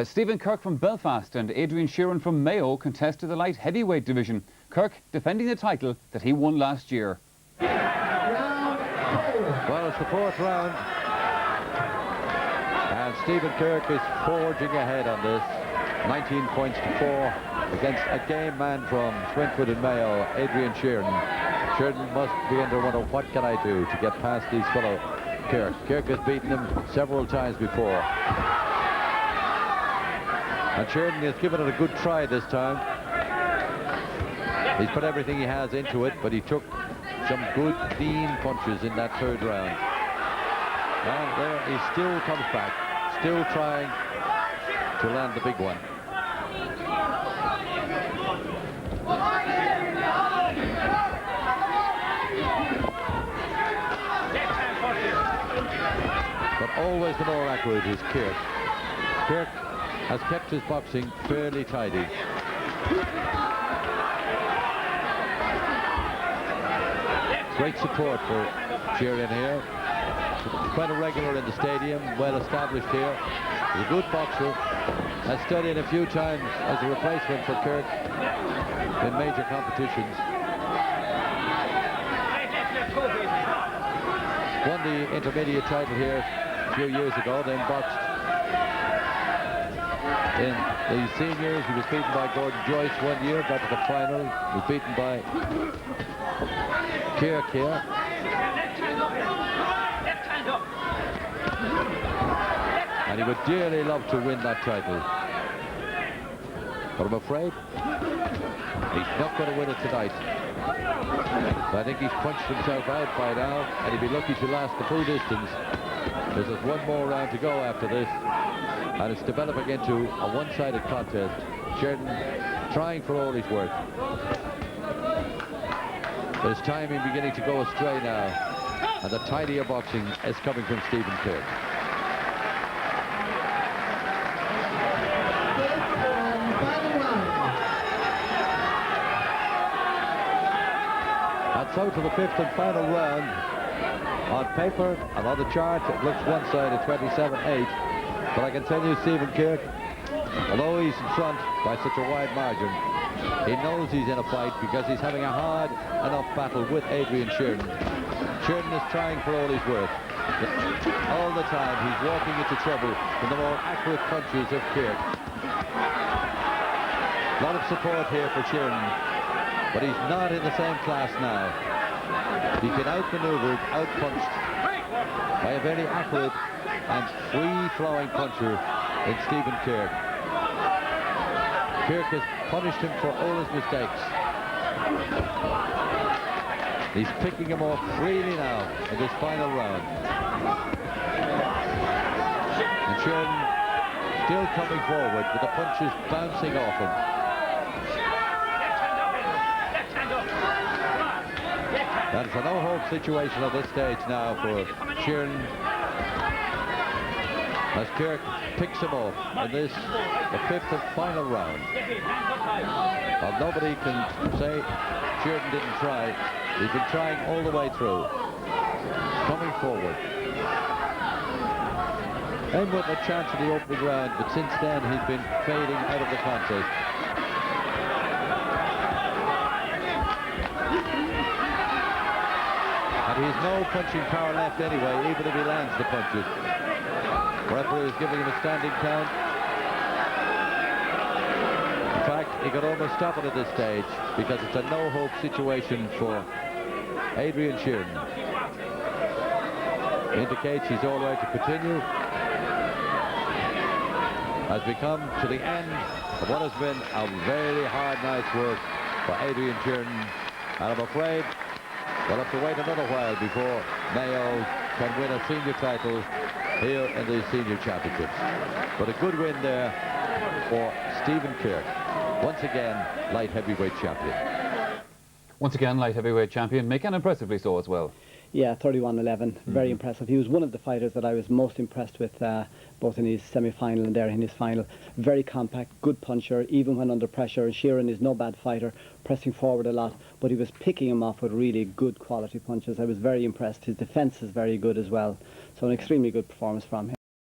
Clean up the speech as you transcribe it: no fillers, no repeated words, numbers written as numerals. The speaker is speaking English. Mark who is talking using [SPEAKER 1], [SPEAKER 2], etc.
[SPEAKER 1] Stephen Kirk from Belfast and Adrian Sheerin from Mayo contested the light heavyweight division. Kirk defending the title that he won last year.
[SPEAKER 2] Well, it's the fourth round, and Stephen Kirk is forging ahead on this. 19 points to 4 against a game man from Swinford and Mayo, Adrian Sheerin. Sheerin must begin to wonder, what can I do to get past these fellow Kirk? Kirk has beaten him several times before. And Sheerin has given it a good try this time. He's put everything he has into it, but he took some good, clean punches in that third round. And there he still comes back, still trying to land the big one. But always the more accurate is Kirk. Kirk has kept his boxing fairly tidy. Great support for Sheerin here. Quite a regular in the stadium, well established here. He's a good boxer. Has studied a few times as a replacement for Kirk in major competitions. Won the intermediate title here a few years ago, then boxed in the seniors. He was beaten by Gordon Joyce one year, got to the final. He was beaten by kirk here. And he would dearly love to win that title. But I'm afraid he's not going to win it tonight. So I think he's punched himself out by now, and he'd be lucky to last the full distance. There's just one more round to go after this, and it's developing into a one-sided contest. Sheerin trying for all he's worth. But his timing beginning to go astray now, and the tidier boxing is coming from Stephen Kirk. And so to the fifth and final round. On paper and on the chart, it looks one-sided, 27-8. But I can tell you, Stephen Kirk, although he's in front by such a wide margin, he knows he's in a fight because he's having a hard enough battle with Adrian Sheerin. Sheerin is trying for all he's worth. All the time he's walking into trouble from the more accurate punches of Kirk. A lot of support here for Sheerin, but he's not in the same class now. He's been outmaneuvered, outpunched by a very accurate and free-flowing puncher in Stephen Kirk. Kirk has punished him for all his mistakes. He's picking him off freely now in this final round. And Sheerin still coming forward with the punches bouncing off him. And it's a no-hope situation at this stage now for Sheerin, as Kirk picks him off in this, the fifth and final round. Well, nobody can say Sheerin didn't try. He's been trying all the way through, coming forward. And with a chance in the opening round, but since then he's been fading out of the contest. And he has no punching power left anyway, even if he lands the punches. The referee is giving him a standing count. In fact, he could almost stop it at this stage because it's a no-hope situation for Adrian Sheerin. Indicates he's all right to continue. As we come to the end of what has been a very hard night's work for Adrian Sheerin. And I'm afraid we'll have to wait another while before Mayo can win a senior title here in the senior championships. But a good win there for Stephen Kirk. Once again, light heavyweight champion.
[SPEAKER 1] Once again, light heavyweight champion, making impressively so as well.
[SPEAKER 3] Yeah, 31-11, very impressive. He was one of the fighters that I was most impressed with, both in his semi-final and there in his final. Very compact, good puncher, even when under pressure. And Sheerin is no bad fighter, pressing forward a lot, but he was picking him off with really good quality punches. I was very impressed. His defence is very good as well. So an extremely good performance from him.